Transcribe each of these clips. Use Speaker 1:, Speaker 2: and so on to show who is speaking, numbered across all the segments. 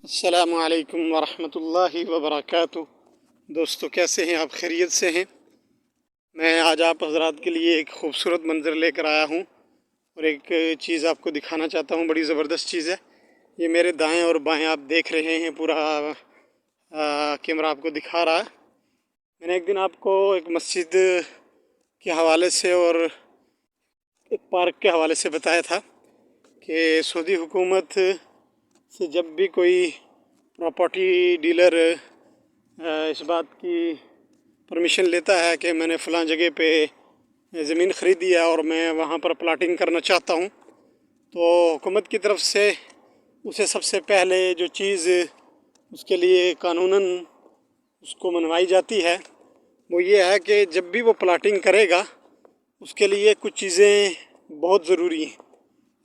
Speaker 1: السلام علیکم ورحمۃ اللہ وبرکاتہ۔ دوستو، کیسے ہیں آپ؟ خیریت سے ہیں؟ میں آج آپ حضرات کے لیے ایک خوبصورت منظر لے کر آیا ہوں اور ایک چیز آپ کو دکھانا چاہتا ہوں۔ بڑی زبردست چیز ہے یہ۔ میرے دائیں اور بائیں آپ دیکھ رہے ہیں، پورا کیمرہ آپ کو دکھا رہا ہے۔ میں نے ایک دن آپ کو ایک مسجد کے حوالے سے اور ایک پارک کے حوالے سے بتایا تھا کہ سعودی حکومت سے جب بھی کوئی پراپرٹی ڈیلر اس بات کی پرمیشن لیتا ہے کہ میں نے فلاں جگہ پہ زمین خریدی ہے اور میں وہاں پر پلاٹنگ کرنا چاہتا ہوں، تو حکومت کی طرف سے اسے سب سے پہلے جو چیز اس کے لیے قانوناً اس کو منوائی جاتی ہے وہ یہ ہے کہ جب بھی وہ پلاٹنگ کرے گا اس کے لیے کچھ چیزیں بہت ضروری ہیں۔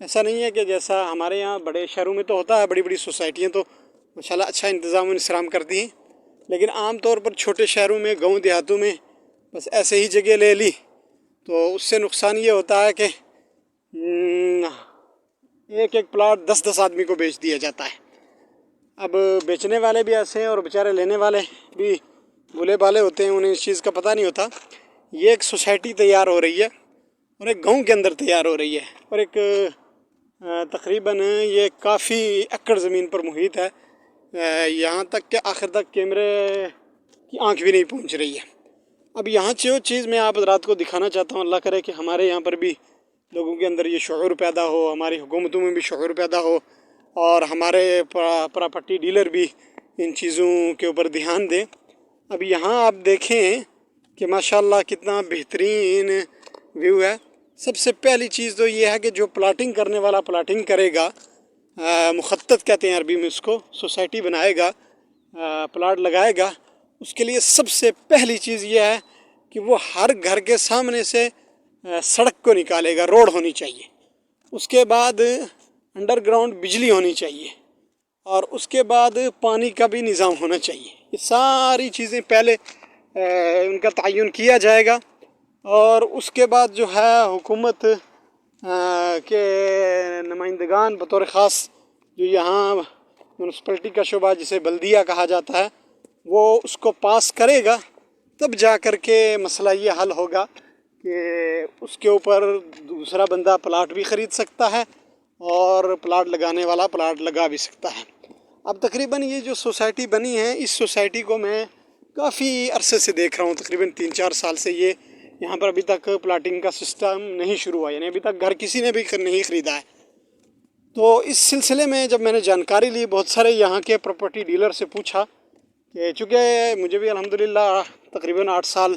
Speaker 1: ایسا نہیں ہے کہ جیسا ہمارے یہاں بڑے شہروں میں تو ہوتا ہے، بڑی بڑی سوسائٹیاں تو ماشاءاللہ اچھا انتظام و انصرام کرتی ہیں، لیکن عام طور پر چھوٹے شہروں میں، گاؤں دیہاتوں میں بس ایسے ہی جگہ لے لی تو اس سے نقصان یہ ہوتا ہے کہ ایک ایک پلاٹ 10 آدمی کو بیچ دیا جاتا ہے۔ اب بیچنے والے بھی ایسے ہیں اور بیچارے لینے والے بھی بھولے بھالے ہوتے ہیں، انہیں اس چیز کا پتہ نہیں ہوتا۔ یہ ایک سوسائٹی تیار ہو رہی ہے اور ایک گاؤں کے اندر تیار ہو رہی ہے، اور ایک تقریباً یہ کافی ایکڑ زمین پر محیط ہے، یہاں تک کہ آخر تک کیمرے کی آنکھ بھی نہیں پہنچ رہی ہے۔ اب یہاں جو چیز میں آپ حضرات کو دکھانا چاہتا ہوں، اللہ کرے کہ ہمارے یہاں پر بھی لوگوں کے اندر یہ شعور پیدا ہو، ہماری حکومتوں میں بھی شعور پیدا ہو، اور ہمارے پراپرٹی ڈیلر بھی ان چیزوں کے اوپر دھیان دیں۔ اب یہاں آپ دیکھیں کہ ماشاءاللہ کتنا بہترین ویو ہے۔ سب سے پہلی چیز تو یہ ہے کہ جو پلاٹنگ کرنے والا پلاٹنگ کرے گا، مخطط کہتے ہیں عربی میں اس کو، سوسائٹی بنائے گا، پلاٹ لگائے گا، اس کے لیے سب سے پہلی چیز یہ ہے کہ وہ ہر گھر کے سامنے سے سڑک کو نکالے گا، روڈ ہونی چاہیے۔ اس کے بعد انڈر گراؤنڈ بجلی ہونی چاہیے، اور اس کے بعد پانی کا بھی نظام ہونا چاہیے۔ یہ ساری چیزیں پہلے ان کا تعین کیا جائے گا، اور اس کے بعد جو ہے حکومت کے نمائندگان بطور خاص جو یہاں میونسپلٹی کا شعبہ جسے بلدیہ کہا جاتا ہے، وہ اس کو پاس کرے گا، تب جا کر کے مسئلہ یہ حل ہوگا کہ اس کے اوپر دوسرا بندہ پلاٹ بھی خرید سکتا ہے اور پلاٹ لگانے والا پلاٹ لگا بھی سکتا ہے۔ اب تقریباً یہ جو سوسائٹی بنی ہے، اس سوسائٹی کو میں کافی عرصے سے دیکھ رہا ہوں، تقریباً 3-4 سال سے یہاں پر ابھی تک پلاٹنگ کا سسٹم نہیں شروع ہوا، یعنی ابھی تک گھر کسی نے بھی نہیں خریدا ہے۔ تو اس سلسلے میں جب میں نے جانکاری لی، بہت سارے یہاں کے پراپرٹی ڈیلر سے پوچھا کہ چونکہ مجھے بھی الحمدللہ تقریباً 8 سال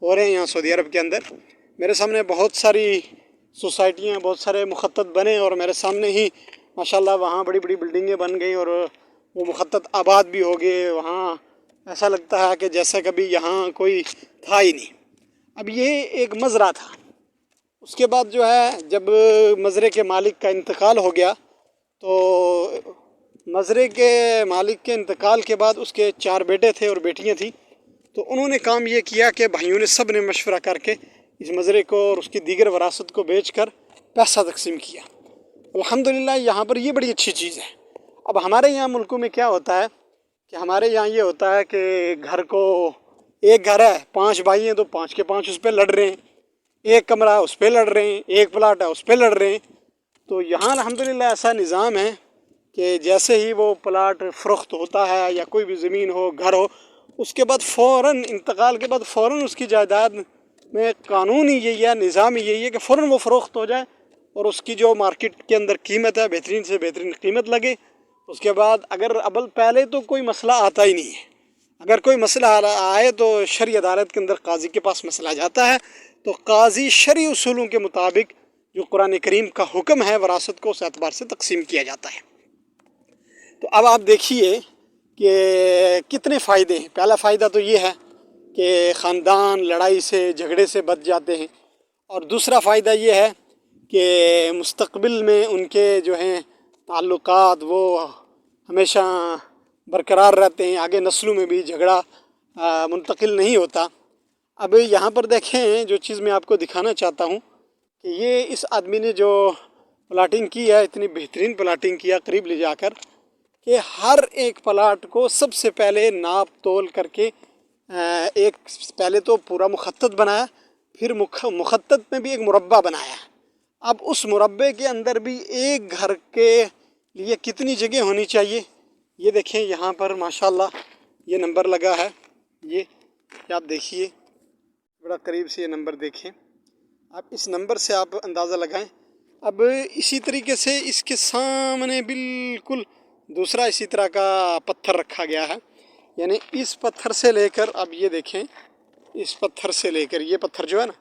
Speaker 1: ہو رہے ہیں یہاں سعودی عرب کے اندر، میرے سامنے بہت ساری سوسائٹیاں، بہت سارے مخطط بنے، اور میرے سامنے ہی ماشاءاللہ وہاں بڑی بڑی بلڈنگیں بن گئیں اور وہ مخطط آباد بھی ہو گئے۔ وہاں ایسا لگتا ہے کہ جیسا کبھی یہاں کوئی تھا ہی نہیں۔ اب یہ ایک مزرعہ تھا، اس کے بعد جو ہے جب مزرعے کے مالک کا انتقال ہو گیا، تو مزرعے کے مالک کے انتقال کے بعد اس کے 4 بیٹے تھے اور بیٹیاں تھیں، تو انہوں نے کام یہ کیا کہ بھائیوں نے سب نے مشورہ کر کے اس مزرعے کو اور اس کی دیگر وراثت کو بیچ کر پیسہ تقسیم کیا۔ الحمدللہ یہاں پر یہ بڑی اچھی چیز ہے۔ اب ہمارے یہاں ملکوں میں کیا ہوتا ہے کہ ہمارے یہاں یہ ہوتا ہے کہ گھر کو، ایک گھر ہے، 5 بھائی ہیں تو 5 کے 5 اس پہ لڑ رہے ہیں، ایک کمرہ اس پہ لڑ رہے ہیں، ایک پلاٹ ہے اس پہ لڑ رہے ہیں۔ تو یہاں الحمدللہ ایسا نظام ہے کہ جیسے ہی وہ پلاٹ فروخت ہوتا ہے یا کوئی بھی زمین ہو، گھر ہو، اس کے بعد فوراً انتقال کے بعد فوراً اس کی جائیداد میں قانون ہی یہی ہے، نظام ہی یہی ہے کہ فوراً وہ فروخت ہو جائے اور اس کی جو مارکیٹ کے اندر قیمت ہے بہترین سے بہترین قیمت لگے۔ اس کے بعد اگر پہلے تو کوئی مسئلہ آتا ہی نہیں ہے، اگر کوئی مسئلہ آئے تو شرعی عدالت کے اندر قاضی کے پاس مسئلہ جاتا ہے، تو قاضی شرعی اصولوں کے مطابق جو قرآن کریم کا حکم ہے وراثت کو اس اعتبار سے تقسیم کیا جاتا ہے۔ تو اب آپ دیکھیے کہ کتنے فائدے ہیں۔ پہلا فائدہ تو یہ ہے کہ خاندان لڑائی سے، جھگڑے سے بچ جاتے ہیں، اور دوسرا فائدہ یہ ہے کہ مستقبل میں ان کے جو ہیں تعلقات وہ ہمیشہ برقرار رہتے ہیں، آگے نسلوں میں بھی جھگڑا منتقل نہیں ہوتا۔ اب یہاں پر دیکھیں، جو چیز میں آپ کو دکھانا چاہتا ہوں کہ یہ اس آدمی نے جو پلاٹنگ کی ہے، اتنی بہترین پلاٹنگ کیا، قریب لے جا کر کہ ہر ایک پلاٹ کو سب سے پہلے ناپ تول کر کے ایک پہلے تو پورا مخطط بنایا، پھر مخطط میں بھی ایک مربع بنایا۔ اب اس مربع کے اندر بھی ایک گھر کے لیے کتنی جگہ ہونی چاہیے، یہ دیکھیں یہاں پر ماشاءاللہ یہ نمبر لگا ہے، یہ آپ دیکھیے بڑا قریب سے یہ نمبر دیکھیں، اب اس نمبر سے آپ اندازہ لگائیں۔ اب اسی طریقے سے اس کے سامنے بالکل دوسرا اسی طرح کا پتھر رکھا گیا ہے، یعنی اس پتھر سے لے کر، اب یہ دیکھیں اس پتھر سے لے کر، یہ پتھر جو ہے نا،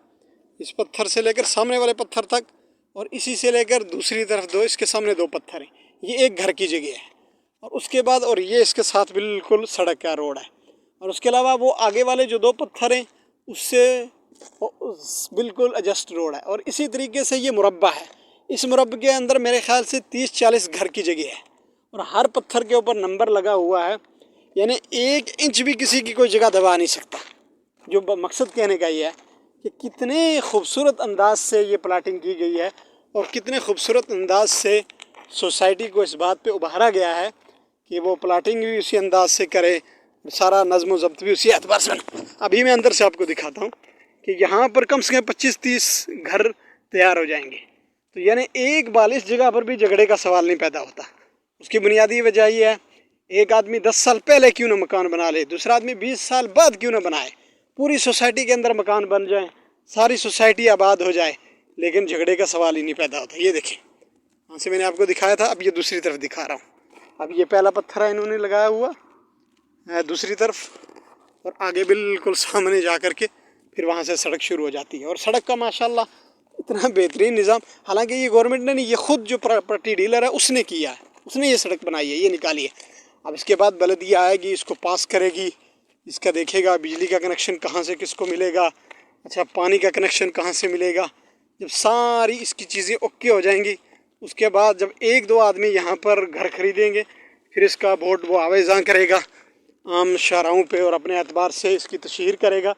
Speaker 1: اس پتھر سے لے کر سامنے والے پتھر تک، اور اسی سے لے کر دوسری طرف اس کے سامنے 2 پتھر ہیں، یہ ایک گھر کی جگہ ہے۔ اور اس کے بعد اور یہ اس کے ساتھ بالکل سڑک کا روڈ ہے، اور اس کے علاوہ وہ آگے والے جو 2 پتھر ہیں اس سے بالکل ایڈجسٹ روڈ ہے، اور اسی طریقے سے یہ مربع ہے۔ اس مربع کے اندر میرے خیال سے 30-40 گھر کی جگہ ہے، اور ہر پتھر کے اوپر نمبر لگا ہوا ہے، یعنی 1 انچ بھی کسی کی کوئی جگہ دبا نہیں سکتا۔ جو مقصد کہنے کا یہ ہے کہ کتنے خوبصورت انداز سے یہ پلاٹنگ کی گئی ہے، اور کتنے خوبصورت انداز سے سوسائٹی کو اس بات پہ ابھارا گیا ہے کہ وہ پلاٹنگ بھی اسی انداز سے کرے، سارا نظم و ضبط بھی اسی اعتبار سے بنا۔ ابھی میں اندر سے آپ کو دکھاتا ہوں کہ یہاں پر کم سے کم 25-30 گھر تیار ہو جائیں گے، تو یعنی ایک بالش جگہ پر بھی جھگڑے کا سوال نہیں پیدا ہوتا۔ اس کی بنیادی وجہ یہ ہے، ایک آدمی 10 سال پہلے کیوں نہ مکان بنا لے، دوسرا آدمی 20 سال بعد کیوں نہ بنائے، پوری سوسائٹی کے اندر مکان بن جائیں، ساری سوسائٹی آباد ہو جائے، لیکن جھگڑے کا سوال ہی نہیں پیدا ہوتا۔ یہ دیکھیں وہاں سے میں نے آپ کو دکھایا تھا، اب یہ دوسری طرف دکھا رہا ہوں۔ اب یہ پہلا پتھر ہے انہوں نے لگایا ہوا دوسری طرف، اور آگے بالکل سامنے جا کر کے پھر وہاں سے سڑک شروع ہو جاتی ہے، اور سڑک کا ماشاءاللہ اتنا بہترین نظام، حالانکہ یہ گورنمنٹ نے نہیں، یہ خود جو پراپرٹی ڈیلر ہے اس نے کیا ہے، اس نے یہ سڑک بنائی ہے، یہ نکالی ہے۔ اب اس کے بعد بلدیہ آئے گی، اس کو پاس کرے گی، اس کا دیکھے گا بجلی کا کنیکشن کہاں سے کس کو ملے گا، اچھا پانی کا کنیکشن کہاں سے ملے گا۔ جب ساری اس کی چیزیں اوکے ہو جائیں گی، اس کے بعد جب 1-2 آدمی یہاں پر گھر خریدیں گے، پھر اس کا بورڈ وہ آویزاں کرے گا عام شاہراہوں پہ، اور اپنے اعتبار سے اس کی تشہیر کرے گا،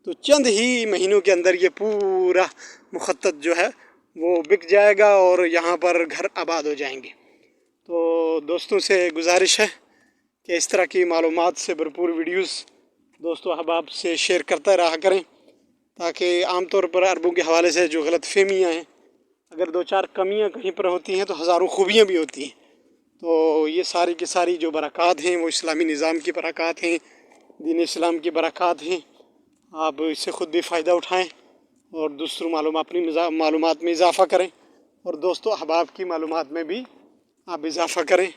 Speaker 1: تو چند ہی مہینوں کے اندر یہ پورا مخطط جو ہے وہ بک جائے گا، اور یہاں پر گھر آباد ہو جائیں گے۔ تو دوستوں سے گزارش ہے کہ اس طرح کی معلومات سے بھرپور ویڈیوز دوستو احباب سے شیئر کرتے رہا کریں، تاکہ عام طور پر عربوں کے حوالے سے جو غلط فہمیاں ہیں، اگر 2-4 کمیاں کہیں پر ہوتی ہیں تو ہزاروں خوبیاں بھی ہوتی ہیں۔ تو یہ ساری کی ساری جو برکات ہیں وہ اسلامی نظام کی برکات ہیں، دین اسلام کی برکات ہیں۔ آپ اس سے خود بھی فائدہ اٹھائیں، اور دوسروں اپنی معلومات میں اضافہ کریں، اور دوستو احباب کی معلومات میں بھی آپ اضافہ کریں۔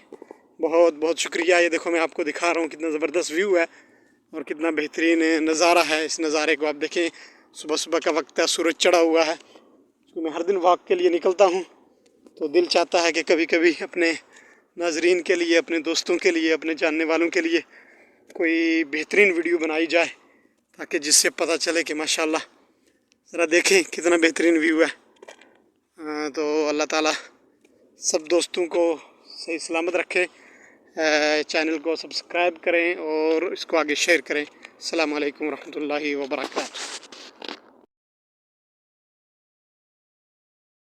Speaker 1: بہت بہت شکریہ۔ یہ دیکھو میں آپ کو دکھا رہا ہوں کتنا زبردست ویو ہے، اور کتنا بہترین نظارہ ہے۔ اس نظارے کو آپ دیکھیں، صبح صبح کا وقت ہے، سورج چڑھا ہوا ہے۔ میں ہر دن واک کے لیے نکلتا ہوں، تو دل چاہتا ہے کہ کبھی کبھی اپنے ناظرین کے لیے، اپنے دوستوں کے لیے، اپنے جاننے والوں کے لیے کوئی بہترین ویڈیو بنائی جائے، تاکہ جس سے پتہ چلے کہ ماشاءاللہ ذرا دیکھیں کتنا بہترین ویو ہے۔ تو اللہ تعالیٰ سب دوستوں کو صحیح سلامت رکھے۔ چینل کو سبسکرائب کریں اور اس کو آگے شیئر کریں۔ السلام علیکم ورحمۃ اللہ وبرکاتہ۔